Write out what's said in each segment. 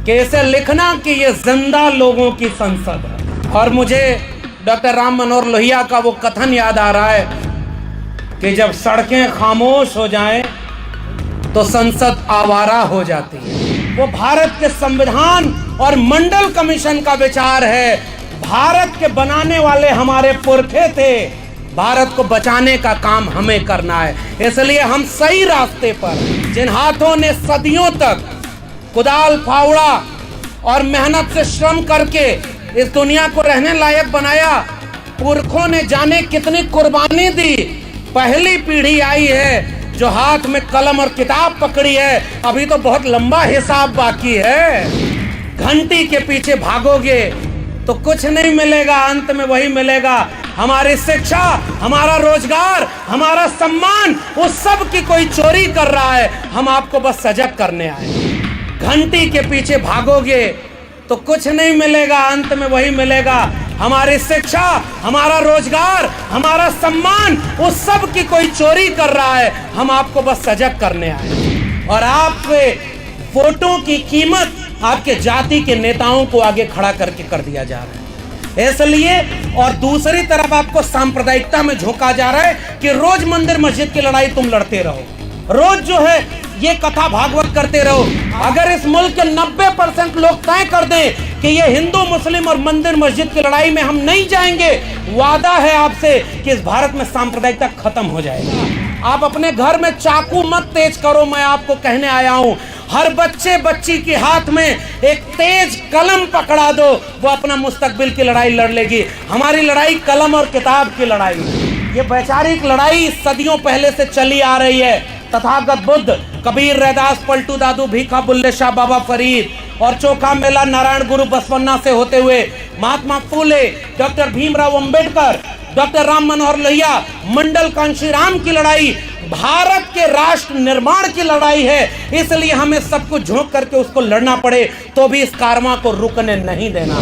कि इसे लिखना कि ये जिंदा लोगों की संसद है। और मुझे डॉक्टर राम मनोहर लोहिया का वो कथन याद आ रहा है कि जब सड़कें खामोश हो जाएं तो संसद आवारा हो जाती है। वो भारत के संविधान और मंडल कमीशन का विचार है। भारत के बनाने वाले हमारे पुरखे थे, भारत को बचाने का काम हमें करना है। इसलिए हम सही रास्ते पर, जिन हाथों ने सदियों तक कुदाल फावड़ा और मेहनत से श्रम करके इस दुनिया को रहने लायक बनाया, पुरखों ने जाने कितनी कुर्बानी दी। पहली पीढ़ी आई है जो हाथ में कलम और किताब पकड़ी है, अभी तो बहुत लंबा हिसाब बाकी है। घंटी के पीछे भागोगे तो कुछ नहीं मिलेगा, अंत में वही मिलेगा, हमारी शिक्षा, हमारा रोजगार, हमारा सम्मान। उस सब की कोई चोरी कर रहा है, हम आपको बस सजग करने आए। घंटी के पीछे भागोगे तो कुछ नहीं मिलेगा, अंत में वही मिलेगा, हमारी शिक्षा, हमारा रोजगार, हमारा सम्मान। उस सब की कोई चोरी कर रहा है, हम आपको बस सजग करने आए। और आपके वोटों की कीमत आपके जाति के नेताओं को आगे खड़ा करके कर दिया जा रहा है। इसलिए और दूसरी तरफ आपको सांप्रदायिकता में झोंका जा रहा है कि रोज मंदिर मस्जिद की लड़ाई तुम लड़ते रहो, रोज जो है ये कथा भागवत करते रहो। अगर इस मुल्क के 90% लोग तय कर दें कि ये हिंदू मुस्लिम और मंदिर मस्जिद की लड़ाई में हम नहीं जाएंगे, वादा है आपसे कि इस भारत में सांप्रदायिकता खत्म हो जाएगी। आप अपने घर में चाकू मत तेज करो, मैं आपको कहने आया हूं। हर बच्चे बच्ची के हाथ में एक तेज कलम पकड़ा दो, वो अपना मुस्तकबिल की लड़ाई लड़ लेगी। हमारी लड़ाई कलम और किताब की लड़ाई, ये वैचारिक लड़ाई सदियों पहले से चली आ रही है। तथागत बुद्ध, कबीर, रैदास, पलटू दादू, भीखा, बुल्ले शाह, बाबा फरीद और चोखा मेला नारायण गुरु बसवन्ना से होते हुए महात्मा फूले, डॉक्टर भीमराव अंबेडकर, डॉक्टर राम मनोहर लोहिया, मंडल कांशीराम की लड़ाई भारत के राष्ट्र निर्माण की लड़ाई है। इसलिए हमें सब कुछ झोंक करके उसको लड़ना पड़े तो भी इस कारवां को रुकने नहीं देना।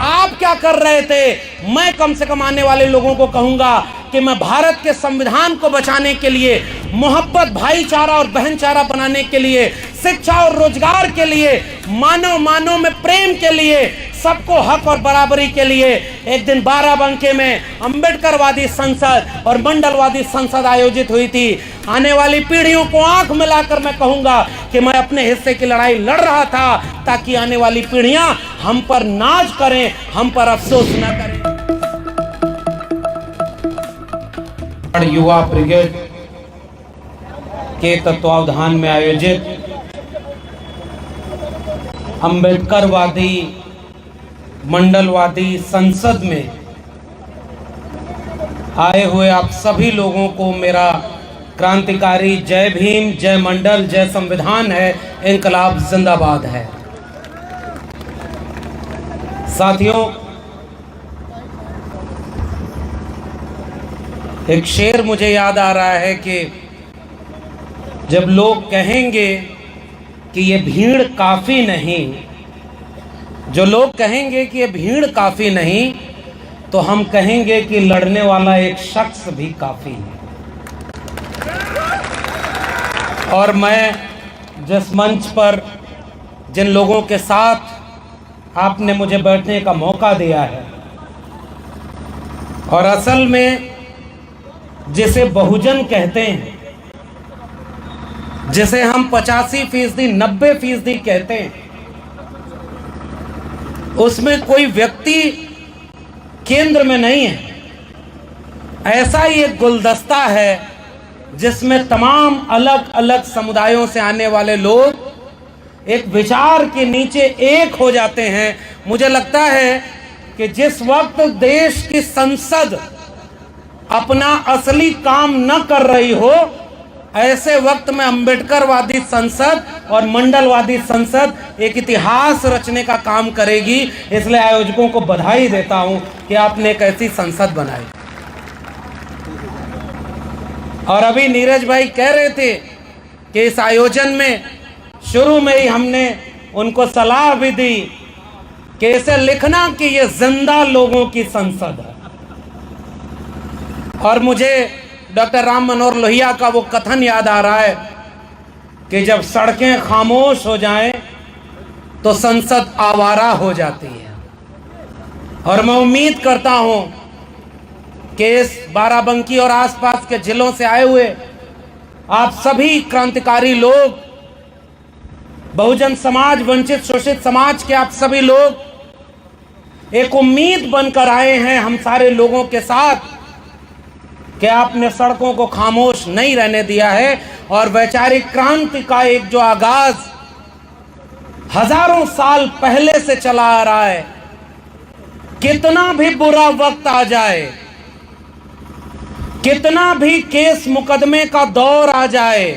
आप क्या कर रहे थे? मैं कम से कम आने वाले लोगों को कहूंगा कि मैं भारत के संविधान को बचाने के लिए, मोहब्बत, भाईचारा और बहनचारा बनाने के लिए, शिक्षा और रोजगार के लिए, मानव में प्रेम के लिए, सबको हक और बराबरी के लिए एक दिन बाराबंकी में अंबेडकरवादी संसद और मंडलवादी संसद आयोजित हुई थी। आने वाली पीढ़ियों को आंख मिलाकर मैं कहूंगा कि मैं अपने हिस्से की लड़ाई लड़ रहा था ताकि आने वाली पीढ़ियां हम पर नाज करें, हम पर अफसोस न करें। युवा ब्रिगेड के तत्वावधान में आयोजित अंबेडकरवादी मंडलवादी संसद में आए हुए आप सभी लोगों को मेरा क्रांतिकारी जय भीम, जय मंडल, जय संविधान है, इंकलाब जिंदाबाद है। साथियों, एक शेर मुझे याद आ रहा है कि जब लोग कहेंगे कि ये भीड़ काफी नहीं, जो लोग कहेंगे कि ये भीड़ काफी नहीं, तो हम कहेंगे कि लड़ने वाला एक शख्स भी काफी है। और मैं जिस मंच पर जिन लोगों के साथ आपने मुझे बैठने का मौका दिया है, और असल में जिसे बहुजन कहते हैं, जिसे हम 85%, 90% कहते हैं, उसमें कोई व्यक्ति केंद्र में नहीं है। ऐसा ही एक गुलदस्ता है जिसमें तमाम अलग अलग समुदायों से आने वाले लोग एक विचार के नीचे एक हो जाते हैं। मुझे लगता है कि जिस वक्त देश की संसद अपना असली काम न कर रही हो, ऐसे वक्त में अंबेडकरवादी संसद और मंडलवादी संसद एक इतिहास रचने का काम करेगी। इसलिए आयोजकों को बधाई देता हूं कि आपने एक ऐसी संसद बनाई। और अभी नीरज भाई कह रहे थे कि इस आयोजन में शुरू में ही हमने उनको सलाह भी दी कि इसे लिखना कि ये जिंदा लोगों की संसद है। और मुझे डॉक्टर राम मनोहर लोहिया का वो कथन याद आ रहा है कि जब सड़कें खामोश हो जाएं तो संसद आवारा हो जाती है। और मैं उम्मीद करता हूं कि इस बाराबंकी और आसपास के जिलों से आए हुए आप सभी क्रांतिकारी लोग, बहुजन समाज, वंचित शोषित समाज के आप सभी लोग एक उम्मीद बनकर आए हैं हम सारे लोगों के साथ कि आपने सड़कों को खामोश नहीं रहने दिया है और वैचारिक क्रांति का एक जो आगाज हजारों साल पहले से चला आ रहा है, कितना भी बुरा वक्त आ जाए, कितना भी केस मुकदमे का दौर आ जाए,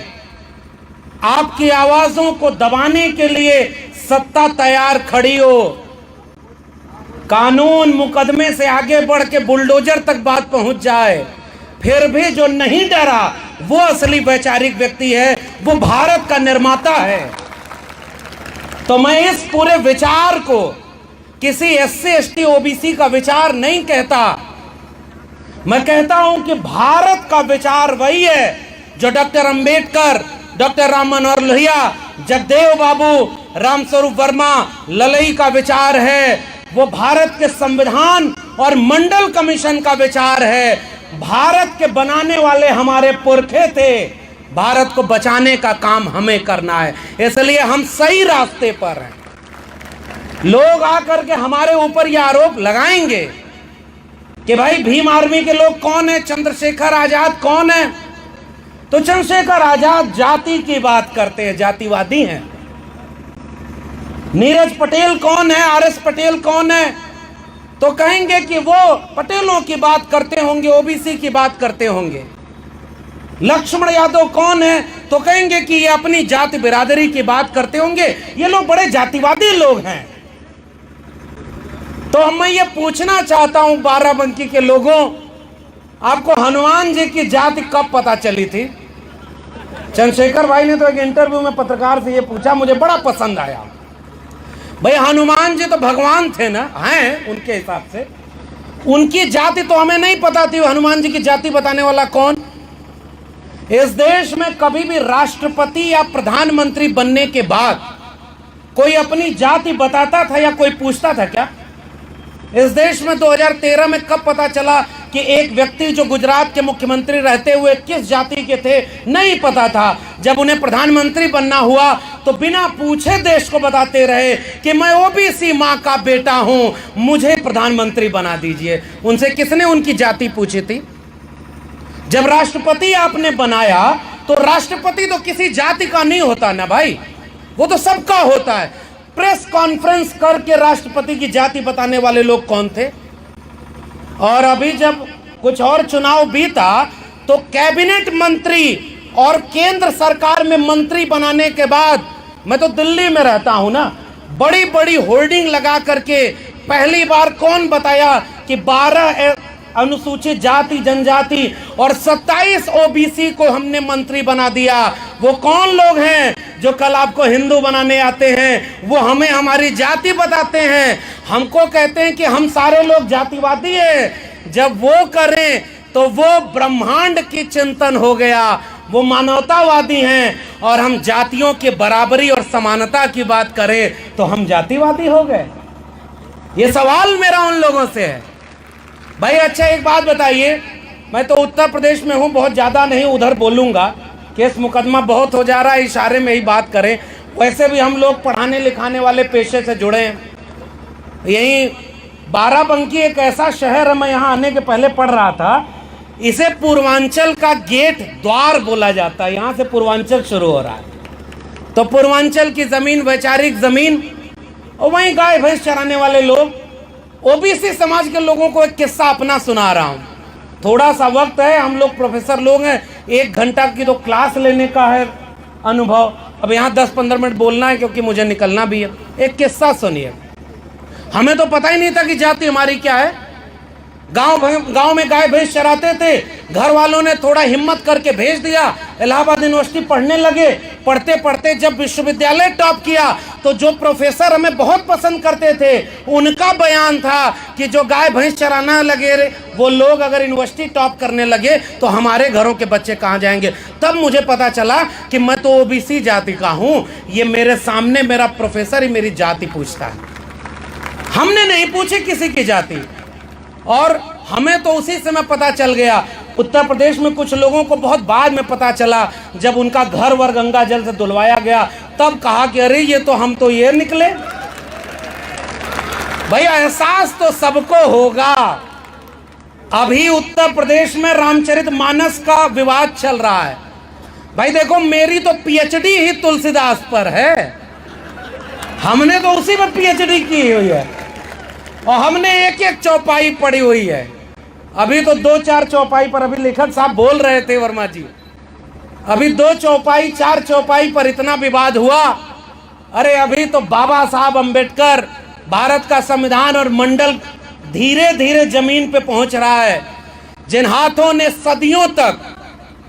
आपकी आवाजों को दबाने के लिए सत्ता तैयार खड़ी हो। कानून मुकदमे से आगे बढ़ के बुलडोजर तक बात पहुंच जाए, फिर भी जो नहीं डरा वो असली वैचारिक व्यक्ति है, वो भारत का निर्माता है। तो मैं इस पूरे विचार को किसी SC ST OBC का विचार नहीं कहता, मैं कहता हूं कि भारत का विचार वही है जो डॉक्टर अंबेडकर, डॉक्टर राम मनोहर लोहिया, जगदेव बाबू, रामस्वरूप वर्मा, ललई का विचार है। वो भारत के संविधान और मंडल कमीशन का विचार है। भारत के बनाने वाले हमारे पुरखे थे, भारत को बचाने का काम हमें करना है, इसलिए हम सही रास्ते पर हैं। लोग आकर के हमारे ऊपर यह आरोप लगाएंगे कि भाई भीम आर्मी के लोग कौन है, चंद्रशेखर आजाद कौन है, तो चंद्रशेखर आजाद जाति की बात करते हैं, जातिवादी हैं। नीरज पटेल कौन है, RS पटेल कौन है, तो कहेंगे कि वो पटेलों की बात करते होंगे, OBC की बात करते होंगे। लक्ष्मण यादव कौन है, तो कहेंगे कि ये अपनी जाति बिरादरी की बात करते होंगे, ये लोग बड़े जातिवादी लोग हैं। तो मैं ये पूछना चाहता हूं बाराबंकी के लोगों, आपको हनुमान जी की जाति कब पता चली थी? चंद्रशेखर भाई ने तो एक इंटरव्यू में पत्रकार से ये पूछा, मुझे बड़ा पसंद आया। भाई हनुमान जी तो भगवान थे ना, हैं उनके हिसाब से, उनकी जाति तो हमें नहीं पता थी। हनुमान जी की जाति बताने वाला कौन? इस देश में कभी भी राष्ट्रपति या प्रधानमंत्री बनने के बाद कोई अपनी जाति बताता था या कोई पूछता था क्या? इस देश में 2013 में कब पता चला कि एक व्यक्ति जो गुजरात के मुख्यमंत्री रहते हुए किस जाति के थे? नहीं पता था। जब उन्हें प्रधानमंत्री बनना हुआ तो बिना पूछे देश को बताते रहे कि मैं OBC मां का बेटा हूं, मुझे प्रधानमंत्री बना दीजिए। उनसे किसने उनकी जाति पूछी थी? जब राष्ट्रपति आपने बनाया तो राष्ट्रपति तो किसी जाति का नहीं होता ना भाई, वो तो सबका होता है। प्रेस कॉन्फ्रेंस करके राष्ट्रपति की जाति बताने वाले लोग कौन थे? और अभी जब कुछ और चुनाव बीता तो कैबिनेट मंत्री और केंद्र सरकार में मंत्री बनाने के बाद, मैं तो दिल्ली में रहता हूं ना, बड़ी बड़ी होर्डिंग लगा करके पहली बार कौन बताया कि 12 अनुसूचित जाति जनजाति और 27 OBC को हमने मंत्री बना दिया। वो कौन लोग हैं जो कल आपको हिंदू बनाने आते हैं, वो हमें हमारी जाति बताते हैं, हमको कहते हैं कि हम सारे लोग जातिवादी हैं। जब वो करें तो वो ब्रह्मांड की चिंतन हो गया, वो मानवतावादी हैं। और हम जातियों के बराबरी और समानता की बात करें तो हम जातिवादी हो गए। ये सवाल मेरा उन लोगों से है। भाई अच्छा एक बात बताइए, मैं तो उत्तर प्रदेश में हूँ, बहुत ज़्यादा नहीं उधर बोलूँगा, केस मुकदमा बहुत हो जा रहा है, इशारे में ही बात करें। वैसे भी हम लोग पढ़ाने लिखाने वाले पेशे से जुड़े हैं। यहीं बाराबंकी एक ऐसा शहर है, मैं यहाँ आने के पहले पढ़ रहा था, इसे पूर्वांचल का गेट द्वार बोला जाता है। यहाँ से पूर्वांचल शुरू हो रहा है। तो पूर्वांचल की ज़मीन वैचारिक ज़मीन, और वहीं गाय भैंस चराने वाले लोग। OBC समाज के लोगों को एक किस्सा अपना सुना रहा हूँ। थोड़ा सा वक्त है, हम लोग प्रोफेसर लोग हैं, 1 घंटा की तो क्लास लेने का है अनुभव। अब यहाँ 10-15 मिनट बोलना है क्योंकि मुझे निकलना भी है। एक किस्सा सुनिए। हमें तो पता ही नहीं था कि जाति हमारी क्या है। गांव में गाय भैंस चराते थे, घर वालों ने थोड़ा हिम्मत करके भेज दिया, इलाहाबाद यूनिवर्सिटी पढ़ने लगे। पढ़ते पढ़ते जब विश्वविद्यालय टॉप किया तो जो प्रोफेसर हमें बहुत पसंद करते थे, उनका बयान था कि जो गाय भैंस चराना लगे वो लोग अगर यूनिवर्सिटी टॉप करने लगे तो हमारे घरों के बच्चे कहाँ जाएंगे। तब मुझे पता चला कि मैं तो ओबीसी जाति का हूं। ये मेरे सामने मेरा प्रोफेसर ही मेरी जाति पूछता है। हमने नहीं पूछी किसी की जाति, और हमें तो उसी समय पता चल गया। उत्तर प्रदेश में कुछ लोगों को बहुत बाद में पता चला, जब उनका घर वर गंगा जल से धुलवाया गया, तब कहा कि अरे ये तो हम तो ये निकले। भाई एहसास तो सबको होगा। अभी उत्तर प्रदेश में रामचरितमानस का विवाद चल रहा है। भाई देखो, मेरी तो पीएचडी ही तुलसीदास पर है। हमने तो उसी में पीएचडी की हुई है, और हमने एक एक चौपाई पढ़ी हुई है। अभी तो 2-4 चौपाई पर अभी लेखक साहब बोल रहे थे, वर्मा जी, अभी 2 चौपाई 4 चौपाई पर इतना विवाद हुआ। अरे अभी तो बाबा साहब अंबेडकर, भारत का संविधान और मंडल धीरे धीरे जमीन पे पहुंच रहा है। जिन हाथों ने सदियों तक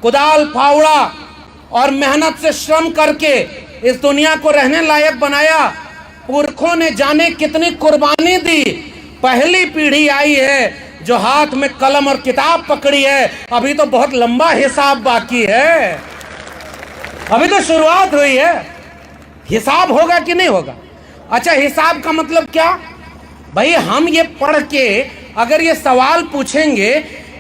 कुदाल फावड़ा और मेहनत से श्रम करके इस दुनिया को रहने लायक बनाया, पुरखों ने जाने कितनी कुर्बानी दी। पहली पीढ़ी आई है जो हाथ में कलम और किताब पकड़ी है। अभी तो बहुत लंबा हिसाब बाकी है, अभी तो शुरुआत हुई है। हिसाब होगा कि नहीं होगा? अच्छा, हिसाब का मतलब क्या? भाई हम ये पढ़ के अगर ये सवाल पूछेंगे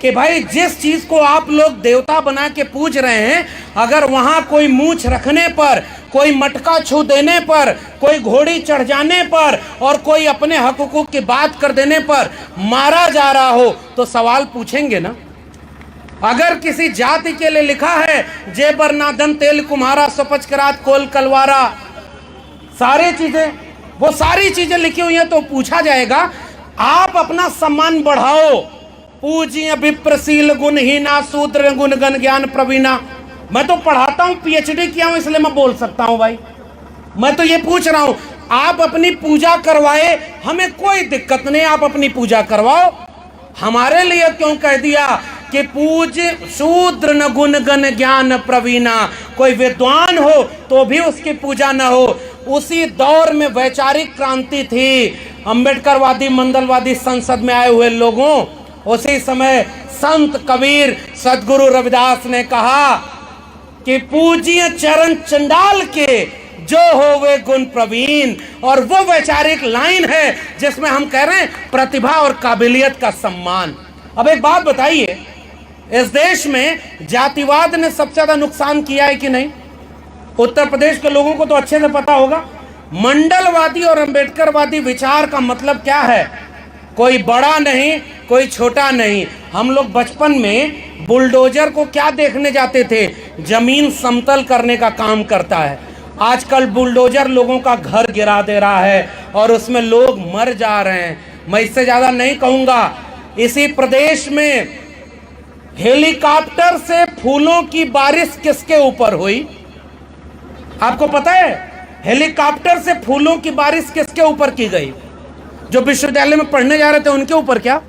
कि भाई जिस चीज को आप लोग देवता बना के पूज रहे हैं, अगर वहां कोई मूंछ रखने पर, कोई मटका छू देने पर, कोई घोड़ी चढ़ जाने पर और कोई अपने हक हुकूक की बात कर देने पर मारा जा रहा हो, तो सवाल पूछेंगे ना। अगर किसी जाति के लिए लिखा है जेबर नादन तेल कुम्हारा सपच करात कोल कलवारा, सारी चीजें, वो सारी चीजें लिखी हुई हैं, तो पूछा जाएगा आप अपना सम्मान बढ़ाओ। पूज्य विप्रशील गुणहीना शूद्र गुण गण ज्ञान प्रवीणा। मैं तो पढ़ाता हूं, पीएचडी किया हूं, इसलिए मैं बोल सकता हूं। भाई मैं तो ये पूछ रहा हूं, आप अपनी पूजा करवाए, हमें कोई दिक्कत नहीं, आप अपनी पूजा करवाओ। हमारे लिए क्यों कह दिया कि पूज्य शूद्र न गुण गण ज्ञान प्रवीणा? कोई विद्वान हो तो भी उसकी पूजा न हो। उसी दौर में वैचारिक क्रांति थी, अंबेडकरवादी मंडलवादी संसद में आए हुए लोगों। उसी समय संत कबीर सदगुरु रविदास ने कहा कि पूज्य चरण चंडाल के जो हो वे गुण प्रवीण। और वो वैचारिक लाइन है जिसमें हम कह रहे हैं प्रतिभा और काबिलियत का सम्मान। अब एक बात बताइए, इस देश में जातिवाद ने सबसे ज्यादा नुकसान किया है कि नहीं? उत्तर प्रदेश के लोगों को तो अच्छे से पता होगा। मंडलवादी और अंबेडकरवादी विचार का मतलब क्या है? कोई बड़ा नहीं, कोई छोटा नहीं। हम लोग बचपन में बुलडोजर को क्या देखने जाते थे? जमीन समतल करने का काम करता है। आजकल बुलडोजर लोगों का घर गिरा दे रहा है और उसमें लोग मर जा रहे हैं। मैं इससे ज्यादा नहीं कहूंगा। इसी प्रदेश में हेलीकॉप्टर से फूलों की बारिश किसके ऊपर हुई? आपको पता है? हेलीकॉप्टर से फूलों की बारिश किसके ऊपर की गई? जो विश्वविद्यालय में पढ़ने जा रहे थे उनके ऊपर क्या?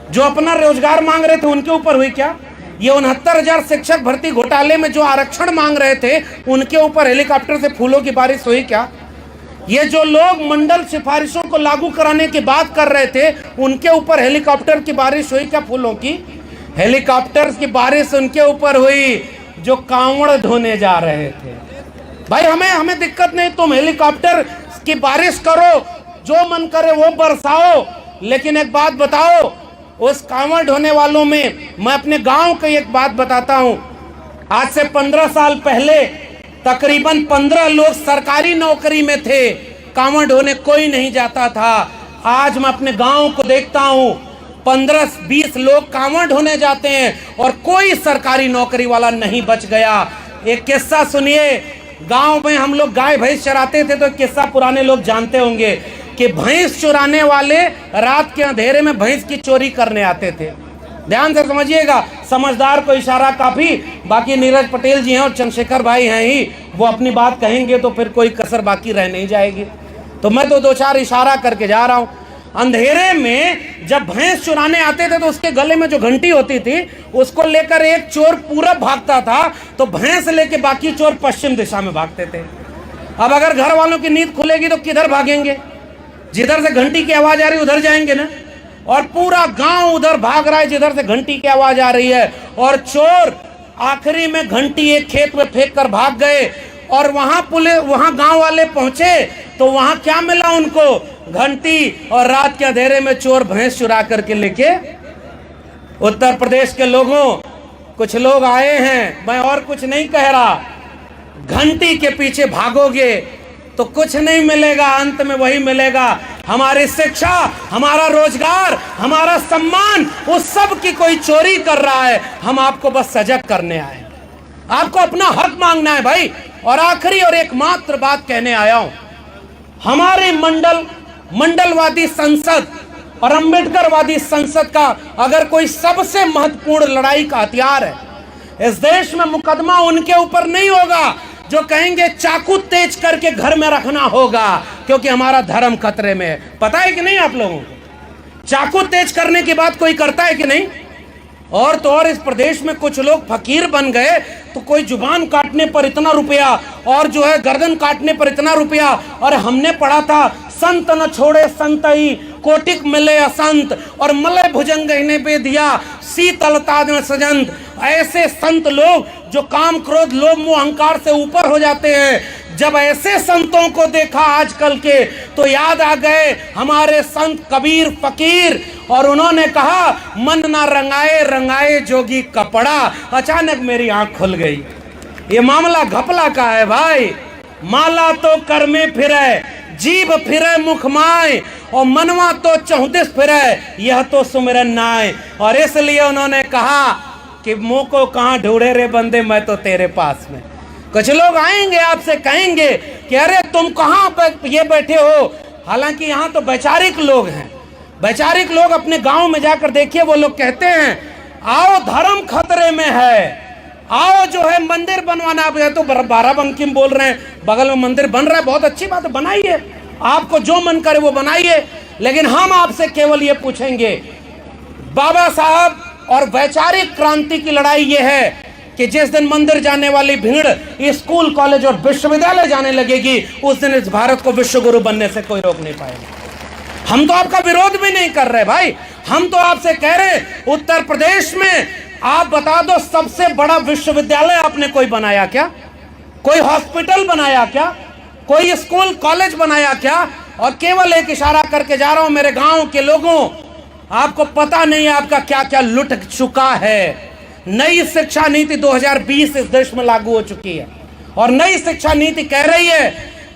जो अपना रोजगार मांग रहे थे उनके ऊपर हुई क्या? ये 69,000 शिक्षक भर्ती घोटाले में जो आरक्षण मांग रहे थे उनके ऊपर हेलीकॉप्टर से फूलों की बारिश हुई क्या? ये जो लोग मंडल सिफारिशों को लागू कराने की बात कर रहे थे उनके ऊपर हेलीकॉप्टर की बारिश हुई क्या? फूलों की हेलीकॉप्टर की बारिश उनके ऊपर हुई जो कांवड़ धोने जा रहे थे। भाई हमें दिक्कत नहीं, तुम हेलीकॉप्टर की बारिश करो, जो मन करे वो बरसाओ, लेकिन एक बात बताओ, उस कांवड़ ढोने वालों में मैं अपने गांव की एक बात बताता हूं। आज से 15 साल पहले तकरीबन 15 लोग सरकारी नौकरी में थे, कांवड़ ढोने कोई नहीं जाता था। आज मैं अपने गांव को देखता हूं, 15-20 लोग कांवड़ ढोने जाते हैं और कोई सरकारी नौकरी वाला नहीं बच गया। एक किस्सा सुनिए, गांव में हम लोग गाय भैंस चराते थे, तो एक किस्सा पुराने लोग जानते होंगे कि भैंस चुराने वाले रात के अंधेरे में भैंस की चोरी करने आते थे। ध्यान से समझिएगा, समझदार को इशारा काफी। बाकी नीरज पटेल जी हैं और चंद्रशेखर भाई हैं ही, वो अपनी बात कहेंगे तो फिर कोई कसर बाकी रह नहीं जाएगी। तो मैं तो 2-4 इशारा करके जा रहा हूं। अंधेरे में जब भैंस चुराने आते थे तो उसके गले में जो घंटी होती थी उसको लेकर एक चोर पूरब भागता था, तो भैंस लेके बाकी चोर पश्चिम दिशा में भागते थे। अब अगर घर वालों की नींद खुलेगी तो किधर भागेंगे? जिधर से घंटी की आवाज आ रही है उधर जाएंगे ना। और पूरा गांव उधर भाग रहा है जिधर से घंटी की आवाज आ रही है, और चोर आखिरी में घंटी एक खेत में फेंक कर भाग गए और वहां गांव वाले पहुंचे तो वहां क्या मिला उनको? घंटी और रात के अंधेरे में चोर भैंस चुरा करके लेके। उत्तर प्रदेश के लोगों, कुछ लोग आए हैं, मैं और कुछ नहीं कह रहा, घंटी के पीछे भागोगे तो कुछ नहीं मिलेगा, अंत में वही मिलेगा, हमारी शिक्षा, हमारा रोजगार, हमारा सम्मान, उस सब की कोई चोरी कर रहा है। हम आपको बस सजग करने आए, आपको अपना हक मांगना है भाई। और आखिरी और एकमात्र बात कहने आया हूं, हमारे मंडलवादी संसद और अंबेडकरवादी संसद का अगर कोई सबसे महत्वपूर्ण लड़ाई का हथियार है इस देश में, मुकदमा उनके ऊपर नहीं होगा जो कहेंगे चाकू तेज करके घर में रखना होगा क्योंकि हमारा धर्म खतरे में है। पता है कि नहीं आप लोगों को? चाकू तेज करने की बात कोई करता है कि नहीं? और तो और इस प्रदेश में कुछ लोग फकीर बन गए तो कोई जुबान काटने पर इतना रुपया और जो है गर्दन काटने पर इतना रुपया। और हमने पढ़ा था, संत न छोड़े संतई कोटिक मिले असंत और मलय भुजंग ने पे दिया शीतलता न सजंत। ऐसे संत लोग जो काम क्रोध लोभ मोह अहंकार से ऊपर हो जाते हैं, जब ऐसे संतों को देखा आजकल के तो याद आ गए हमारे संत कबीर फकीर, और उन्होंने कहा मन ना रंगाए रंगाए जोगी कपड़ा। अचानक मेरी आंख खुल गई, ये मामला घपला का है भाई। माला तो कर में फिरे, जीभ फिरे मुख माय, और मनवा तो चौदिस फिरे, यह तो सुमिरन नाय। और इसलिए उन्होंने कहा कि मुंह को कहां ढूंढे रे बंदे, मैं तो तेरे पास में। कुछ लोग आएंगे आपसे कहेंगे कि अरे तुम कहां ये बैठे हो, हालांकि यहां तो वैचारिक लोग हैं। वैचारिक लोग अपने गांव में जाकर देखिए, वो लोग कहते हैं आओ धर्म खतरे में है, आओ जो है मंदिर बनवाना। आप तो बाराबंकी में बोल रहे हैं, बगल में मंदिर बन रहा है, बहुत अच्छी बात है, बनाइए, आपको जो मन करे वो बनाइए। लेकिन हम आपसे केवल ये पूछेंगे, बाबा साहब और वैचारिक क्रांति की लड़ाई ये है कि जिस दिन मंदिर जाने वाली भीड़ स्कूल कॉलेज और विश्वविद्यालय जाने लगेगी, उस दिन इस भारत को विश्व गुरु बनने से कोई रोक नहीं पाएगा। हम तो आपका विरोध भी नहीं कर रहे भाई, हम तो आपसे कह रहे उत्तर प्रदेश में आप बता दो सबसे बड़ा विश्वविद्यालय आपने कोई बनाया क्या? कोई हॉस्पिटल बनाया क्या? कोई स्कूल कॉलेज बनाया क्या? और केवल एक इशारा करके जा रहा हूं मेरे गांव के लोगों, आपको पता नहीं है आपका क्या क्या लुट चुका है। नई शिक्षा नीति 2020 इस देश में लागू हो चुकी है और नई शिक्षा नीति कह रही है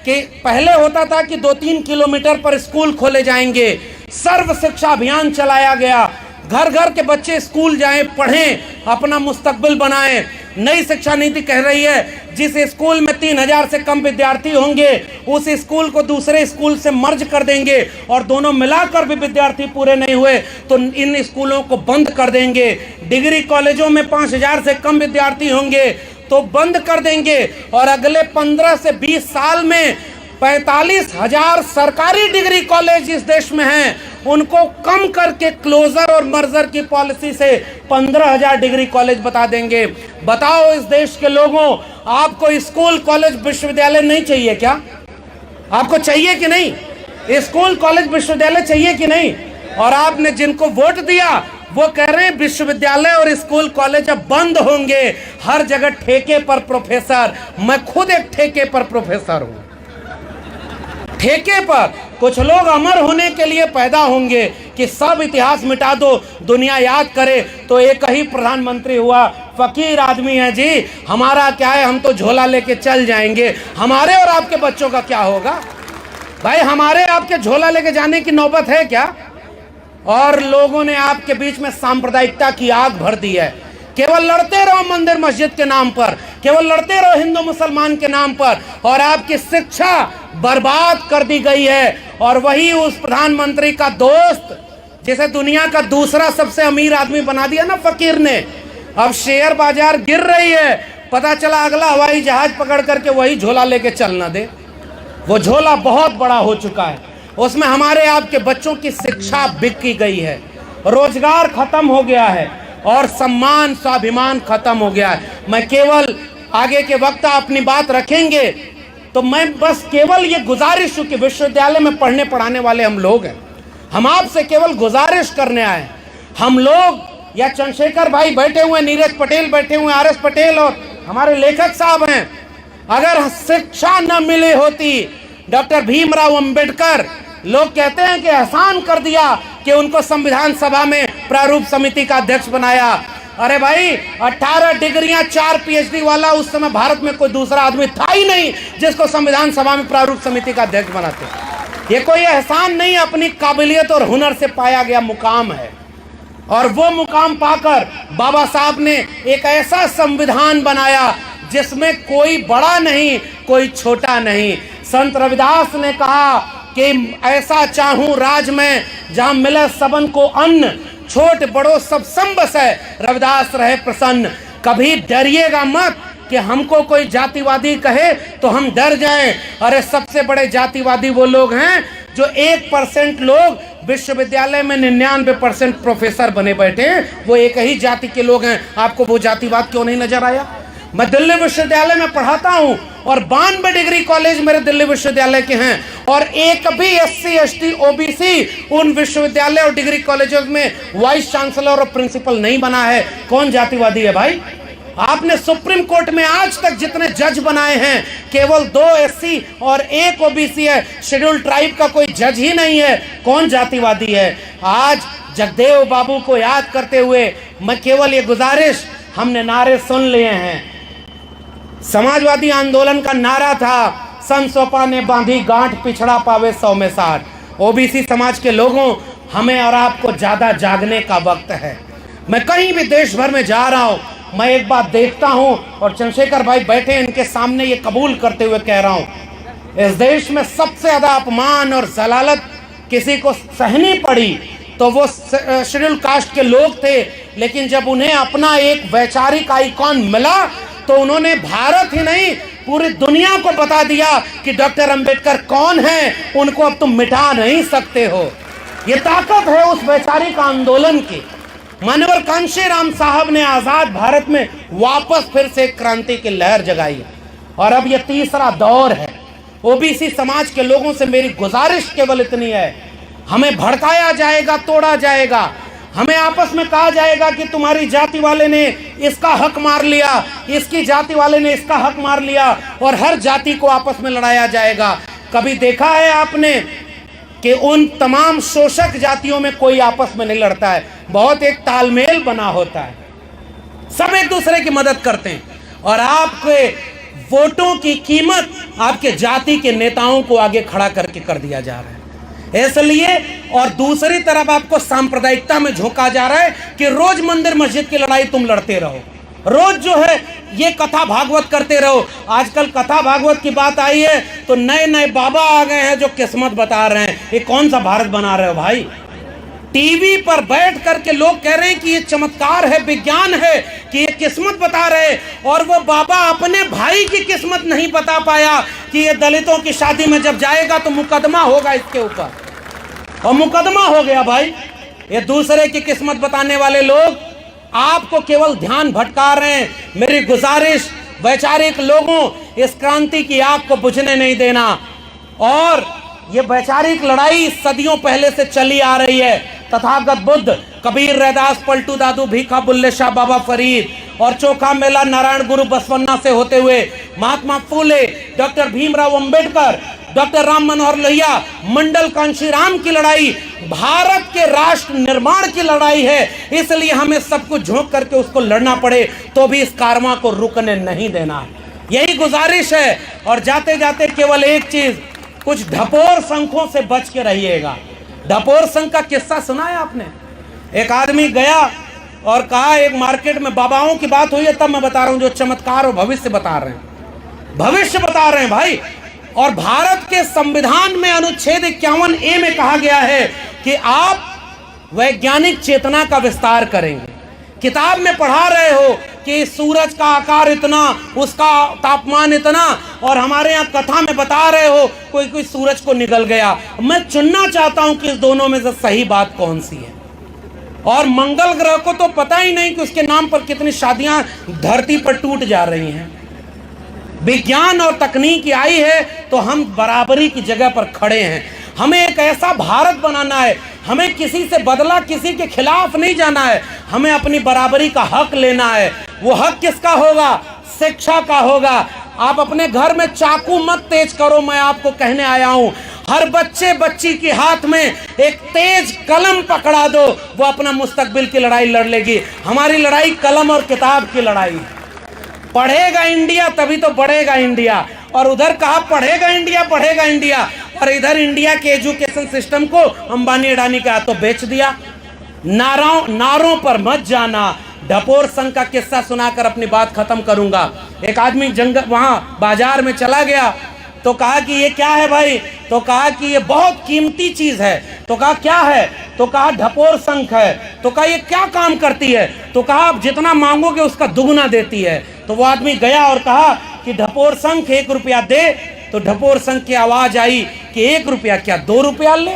कि पहले होता था कि 2-3 किलोमीटर पर स्कूल खोले जाएंगे, सर्व शिक्षा अभियान चलाया गया, घर घर के बच्चे स्कूल जाएं, पढ़ें, अपना मुस्तकबिल बनाएं। नई शिक्षा नीति कह रही है जिस स्कूल में 3000 से कम विद्यार्थी होंगे उस स्कूल को दूसरे स्कूल से मर्ज कर देंगे, और दोनों मिलाकर भी विद्यार्थी पूरे नहीं हुए तो इन स्कूलों को बंद कर देंगे। डिग्री कॉलेजों में 5000 से कम विद्यार्थी होंगे तो बंद कर देंगे, और अगले 15 से 20 साल में 45,000 सरकारी डिग्री कॉलेज इस देश में हैं, उनको कम करके क्लोजर और मर्जर की पॉलिसी से 15,000 डिग्री कॉलेज बता देंगे। बताओ इस देश के लोगों, आपको स्कूल कॉलेज विश्वविद्यालय नहीं चाहिए क्या? आपको चाहिए कि नहीं? स्कूल कॉलेज विश्वविद्यालय चाहिए कि नहीं? और आपने जिनको वोट दिया वो कह रहे हैं विश्वविद्यालय और स्कूल कॉलेज अब बंद होंगे, हर जगह ठेके पर प्रोफेसर। मैं खुद एक ठेके पर प्रोफेसर हूं, ठेके पर। कुछ लोग अमर होने के लिए पैदा होंगे कि सब इतिहास मिटा दो, दुनिया याद करे, तो एक ही प्रधानमंत्री हुआ, फकीर आदमी है जी, हमारा क्या है, हम तो झोला लेके चल जाएंगे। हमारे और आपके बच्चों का क्या होगा भाई? हमारे आपके झोला लेके जाने की नौबत है क्या? और लोगों ने आपके बीच में सांप्रदायिकता की आग भर दी है। केवल लड़ते रहो मंदिर मस्जिद के नाम पर, केवल लड़ते रहो हिंदू मुसलमान के नाम पर, और आपकी शिक्षा बर्बाद कर दी गई है। और वही उस प्रधानमंत्री का दोस्त जिसे दुनिया का दूसरा सबसे अमीर आदमी बना दिया ना फकीर ने, अब शेयर बाजार गिर रही है, पता चला अगला हवाई जहाज पकड़ करके वही झोला लेके चल ना दे। वो झोला बहुत बड़ा हो चुका है, उसमें हमारे आपके बच्चों की शिक्षा बिक गई है, रोजगार खत्म हो गया है और सम्मान स्वाभिमान खत्म हो गया है। मैं केवल आगे के वक्त अपनी बात रखेंगे तो मैं बस केवल ये गुजारिश हूं कि विश्वविद्यालय में पढ़ने पढ़ाने वाले हम लोग हैं, हम आपसे केवल गुजारिश करने आए। हम लोग या चंद्रशेखर भाई बैठे हुए, नीरज पटेल बैठे हुए, आर एस पटेल और हमारे लेखक साहब हैं, अगर शिक्षा न मिली होती, डॉक्टर भीमराव अंबेडकर, लोग कहते हैं कि एहसान कर दिया कि उनको संविधान सभा में प्रारूप समिति का अध्यक्ष बनाया। अरे भाई 18 डिग्रियां 4 PhD वाला उस समय भारत में कोई दूसरा आदमी था ही नहीं जिसको संविधान सभा में प्रारूप समिति का अध्यक्ष बनाते। ये कोई एहसान नहीं, अपनी काबिलियत और हुनर से पाया गया मुकाम है। और वो मुकाम पाकर बाबा साहब ने एक ऐसा संविधान बनाया जिसमें कोई बड़ा नहीं, कोई छोटा नहीं। संत रविदास ने कहा कि ऐसा चाहूं राज में जहां मिले सबन को अन्न, छोट बड़ो सब संबस है, रविदास रहे प्रसन्न। कभी डरिएगा मत कि हमको कोई जातिवादी कहे तो हम डर जाएं। अरे सबसे बड़े जातिवादी वो लोग हैं जो 1% लोग विश्वविद्यालय में 99% प्रोफेसर बने बैठे हैं, वो एक ही जाति के लोग हैं। आपको वो जातिवाद क्यों नहीं नजर आया? मैं दिल्ली विश्वविद्यालय में पढ़ाता हूं और 92 डिग्री कॉलेज मेरे दिल्ली विश्वविद्यालय के हैं और एक भी SC ST OBC उन विश्वविद्यालय और डिग्री कॉलेजों में वाइस चांसलर और प्रिंसिपल नहीं बना है। कौन जातिवादी है भाई? आपने सुप्रीम कोर्ट में आज तक जितने जज बनाए हैं केवल 2 SC और 1 OBC है, शेड्यूल ट्राइब का कोई जज ही नहीं है। कौन जातिवादी है? आज जगदेव बाबू को याद करते हुए मैं केवल ये गुजारिश, हमने नारे सुन लिए हैं। समाजवादी आंदोलन का नारा था, सन सोपा ने बांधी गांठ, पिछड़ा पावे 100 में 60। OBC समाज के लोगों, हमें और आपको ज्यादा जागने का वक्त है। मैं कहीं भी देश भर में जा रहा हूं, मैं एक बात देखता हूं और चंद्रशेखर भाई बैठे इनके सामने ये कबूल करते हुए कह रहा हूं, इस देश में सबसे ज्यादा अपमान और जलालत किसी को सहनी पड़ी तो वो शेड्यूल कास्ट के लोग थे। लेकिन जब उन्हें अपना एक वैचारिक आइकॉन मिला तो उन्होंने भारत ही नहीं पूरी दुनिया को बता दिया कि डॉक्टर अंबेडकर कौन है, उनको अब तुम मिटा नहीं सकते हो। ये ताकत है उस वैचारिक आंदोलन की। मानवर कांशीराम साहब ने आजाद भारत में वापस फिर से क्रांति की लहर जगाई और अब यह तीसरा दौर है। OBC समाज के लोगों से मेरी गुजारिश केवल इतनी है, हमें भड़काया जाएगा, तोड़ा जाएगा, हमें आपस में कहा जाएगा कि तुम्हारी जाति वाले ने इसका हक मार लिया, इसकी जाति वाले ने इसका हक मार लिया और हर जाति को आपस में लड़ाया जाएगा। कभी देखा है आपने कि उन तमाम शोषक जातियों में कोई आपस में नहीं लड़ता है, बहुत एक तालमेल बना होता है, सब एक दूसरे की मदद करते हैं और आपके वोटों की कीमत आपके जाति के नेताओं को आगे खड़ा करके कर दिया जा रहा है। इसलिए और दूसरी तरफ आपको सांप्रदायिकता में झोंका जा रहा है कि रोज मंदिर मस्जिद की लड़ाई तुम लड़ते रहो, रोज जो है ये कथा भागवत करते रहो। आजकल कथा भागवत की बात आई है तो नए नए बाबा आ गए हैं जो किस्मत बता रहे हैं। ये कौन सा भारत बना रहे हो भाई? टीवी पर बैठ करके लोग कह रहे हैं कि ये चमत्कार है, विज्ञान है, कि ये किस्मत बता रहे, और वो बाबा अपने भाई की किस्मत नहीं बता पाया कि ये दलितों की शादी में जब जाएगा तो मुकदमा होगा इसके ऊपर, और मुकदमा हो गया भाई। ये दूसरे की किस्मत बताने वाले लोग आपको केवल ध्यान भटका रहे हैं। मेरी गुजारिश, वैचारिक लोगों, इस क्रांति की आग को बुझने नहीं देना। और ये वैचारिक लड़ाई सदियों पहले से चली आ रही है। तथागत बुद्ध, कबीर, रैदास, पलटू दादू, भीखा, बुल्ले शाह, बाबा फरीद और चोखा मेला नारायण गुरु बसवन्ना से होते हुए महात्मा फूले, डॉक्टर भीमराव अंबेडकर, डॉक्टर राम मनोहर लोहिया, मंडल कांशीराम की लड़ाई भारत के राष्ट्र निर्माण की लड़ाई है। इसलिए हमें सब कुछ झोंक करके उसको लड़ना पड़े तो भी इस कारवां को रुकने नहीं देना। यही गुजारिश है। और जाते जाते केवल एक चीज, कुछ ढपोर शंखों से बच के रहिएगा। ढपोर शंख का किस्सा सुना है आपने? एक आदमी गया और कहा, एक मार्केट में बाबाओं की बात हुई है, तब मैं बता रहा हूं जो चमत्कार और भविष्य बता रहे हैं, भविष्य बता रहे हैं भाई। और भारत के संविधान में अनुच्छेद 51A में कहा गया है कि आप वैज्ञानिक चेतना का विस्तार करेंगे। किताब में पढ़ा रहे हो कि सूरज का आकार इतना, उसका तापमान इतना, और हमारे यहाँ कथा में बता रहे हो कोई कोई सूरज को निगल गया। मैं चुनना चाहता हूं कि इस दोनों में से सही बात कौन सी है। और मंगल ग्रह को तो पता ही नहीं कि उसके नाम पर कितनी शादियां धरती पर टूट जा रही हैं। विज्ञान और तकनीक आई है तो हम बराबरी की जगह पर खड़े हैं। हमें एक ऐसा भारत बनाना है, हमें किसी से बदला, किसी के खिलाफ नहीं जाना है, हमें अपनी बराबरी का हक लेना है। वो हक किसका होगा? शिक्षा का होगा। आप अपने घर में चाकू मत तेज करो, मैं आपको कहने आया हूं। हर बच्चे बच्ची के हाथ में एक तेज कलम पकड़ा दो, वो अपना मुस्तकबिल की लड़ाई लड़ लेगी। हमारी लड़ाई कलम और किताब की लड़ाई। पढ़ेगा इंडिया तभी तो बढ़ेगा इंडिया। और उधर कहा पढ़ेगा इंडिया, बढ़ेगा इंडिया, और इधर इंडिया के एजुकेशन सिस्टम को अंबानी अडानी का तो बेच दिया। नारों पर मत जाना। ढपोर संघ का किस्सा सुनाकर अपनी बात खत्म करूंगा। एक आदमी वहां बाजार में चला गया तो कहा कि ये क्या है भाई? तो कहा कि ये बहुत कीमती चीज है। तो कहा क्या है? तो कहा ढपोर संघ है। तो कहा ये क्या काम करती है? तो कहा आप जितना मांगोगे उसका दुगना देती है। तो वो आदमी गया और कहा कि ढपोर संघ 1 रुपया दे। तो ढपोर संघ की आवाज आई कि 1 रुपया क्या 2 रुपया ले।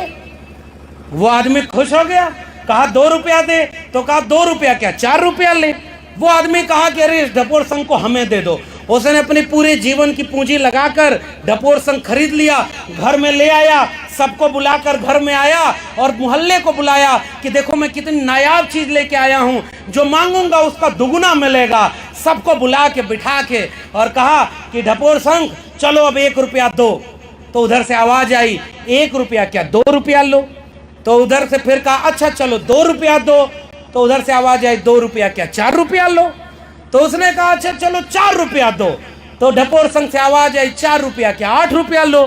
वो आदमी खुश हो गया, कहा 2 रुपया दे। तो कहा 2 रुपया क्या 4 रुपया ले। वो आदमी कहा कि अरे इस ढपोर संघ को हमें दे दो। उसने अपनी पूरे जीवन की पूंजी लगाकर ढपोर संघ खरीद लिया, घर में ले आया, सबको बुलाकर घर में आया और मोहल्ले को बुलाया कि देखो मैं कितनी नायाब चीज लेके आया हूं, जो मांगूंगा उसका दुगना मिलेगा। सबको बुला के बिठा के और कहा कि ढपोर संघ चलो अब 1 रुपया दो। तो उधर से आवाज आई 1 रुपया क्या 2 रुपया लो। तो उधर से फिर कहा अच्छा चलो 2 रुपया दो। तो उधर से आवाज आई 2 रुपया क्या 4 रुपया लो। तो उसने कहा अच्छा चलो 4 रुपया दो। तो ढपोर संघ से आवाज आई 4 रुपया क्या 8 रुपया लो।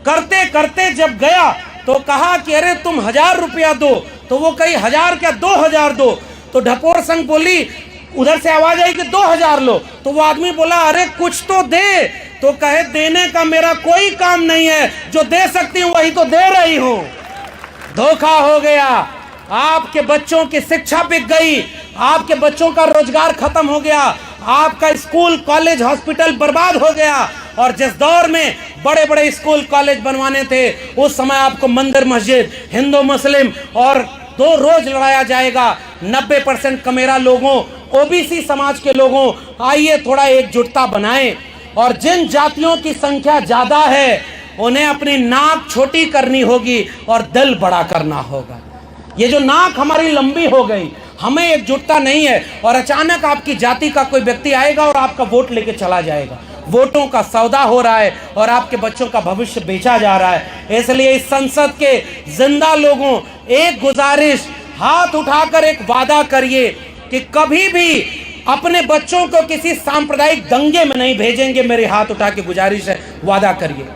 करते करते जब गया तो कहा कि अरे तुम 1000 रुपया दो। तो वो कही 1000 क्या 2000 दो। तो ढपोर संघ बोली, उधर से आवाज आई कि 2000 लो। तो वो आदमी बोला अरे कुछ तो दे। तो कहे देने का मेरा कोई काम नहीं है, जो दे सकती हूं वही तो दे रही हूं। धोखा हो गया। आपके बच्चों की शिक्षा बिक गई, आपके बच्चों का रोजगार खत्म हो गया, आपका स्कूल कॉलेज हॉस्पिटल बर्बाद हो गया। और जिस दौर में बड़े बड़े स्कूल कॉलेज बनवाने थे, उस समय आपको मंदिर मस्जिद, हिंदू मुस्लिम और 2 रोज लड़ाया जाएगा। 90% कमेरा लोगों, ओबीसी समाज के लोगों, आइए थोड़ा एकजुटता बनाएं। और जिन जातियों की संख्या ज्यादा है उन्हें अपनी नाक छोटी करनी होगी और दिल बड़ा करना होगा। ये जो नाक हमारी लंबी हो गई, हमें एकजुटता नहीं है। और अचानक आपकी जाति का कोई व्यक्ति आएगा और आपका वोट लेके चला जाएगा। वोटों का सौदा हो रहा है और आपके बच्चों का भविष्य बेचा जा रहा है। इसलिए इस संसद के जिंदा लोगों, एक गुजारिश, हाथ उठाकर एक वादा करिए कि कभी भी अपने बच्चों को किसी सांप्रदायिक दंगे में नहीं भेजेंगे। मेरे हाथ उठा के गुजारिश है, वादा करिए।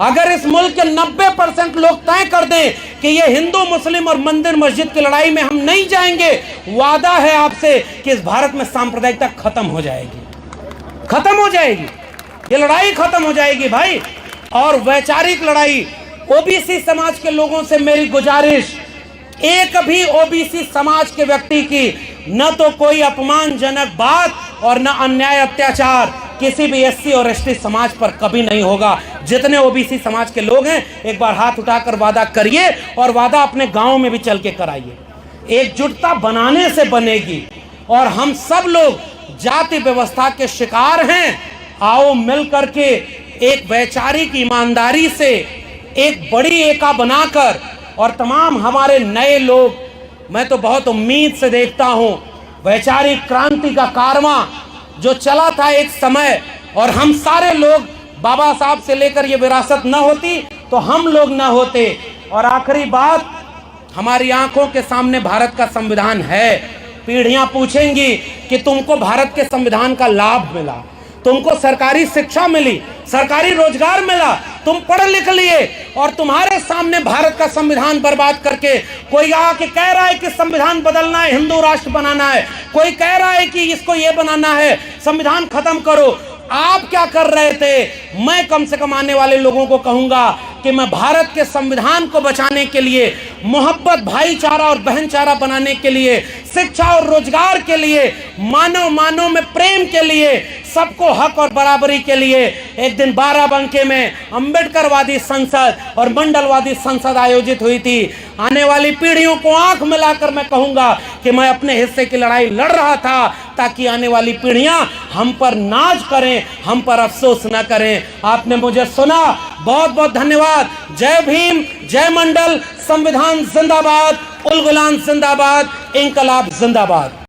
अगर इस मुल्क के 90% लोग तय कर दें कि ये हिंदू मुस्लिम और मंदिर मस्जिद की लड़ाई में हम नहीं जाएंगे, वादा है आपसे कि इस भारत में सांप्रदायिकता खत्म हो जाएगी, खत्म हो जाएगी, ये लड़ाई खत्म हो जाएगी भाई। और वैचारिक लड़ाई, ओबीसी समाज के लोगों से मेरी गुजारिश, एक भी ओबीसी समाज के व्यक्ति की न तो कोई अपमानजनक बात और न अन्याय अत्याचार किसी भी एससी और एसटी समाज पर कभी नहीं होगा। जितने ओबीसी समाज के लोग हैं, एक बार हाथ उठाकर वादा करिए और वादा अपने गांव में भी चल के कराइए। एकजुटता बनाने से बनेगी। और हम सब लोग जाति व्यवस्था के शिकार हैं। आओ मिल करके एक वैचारिक ईमानदारी से एक बड़ी एका बनाकर, और तमाम हमारे नए लोग, मैं तो बहुत उम्मीद से देखता हूं वैचारिक क्रांति का कारवां जो चला था एक समय, और हम सारे लोग, बाबा साहब से लेकर ये विरासत न होती तो हम लोग न होते। और आखिरी बात, हमारी आंखों के सामने भारत का संविधान है। पीढ़ियां पूछेंगी कि तुमको भारत के संविधान का लाभ मिला, तुमको सरकारी शिक्षा मिली, सरकारी रोजगार मिला, तुम पढ़ लिख लिए, और तुम्हारे सामने भारत का संविधान बर्बाद करके कोई आके कह रहा है कि संविधान बदलना है, हिंदू राष्ट्र बनाना है, कोई कह रहा है कि इसको ये बनाना है, संविधान खत्म करो। आप क्या कर रहे थे? मैं कम से कम आने वाले लोगों को कहूंगा कि मैं भारत के संविधान को बचाने के लिए, मोहब्बत, भाईचारा और बहनचारा बनाने के लिए, शिक्षा और रोजगार के लिए, मानव में प्रेम के लिए, सबको हक और बराबरी के लिए एक दिन बाराबंकी में अंबेडकरवादी संसद और मंडलवादी संसद आयोजित हुई थी। आने वाली पीढ़ियों को आंख मिलाकर मैं कहूंगा कि मैं अपने हिस्से की लड़ाई लड़ रहा था, ताकि आने वाली पीढ़ियां हम पर नाज करें, हम पर अफसोस न करें। आपने मुझे सुना, बहुत बहुत धन्यवाद। जय भीम, जय मंडल। संविधान जिंदाबाद, उल गुलाम जिंदाबाद, इंकलाब जिंदाबाद।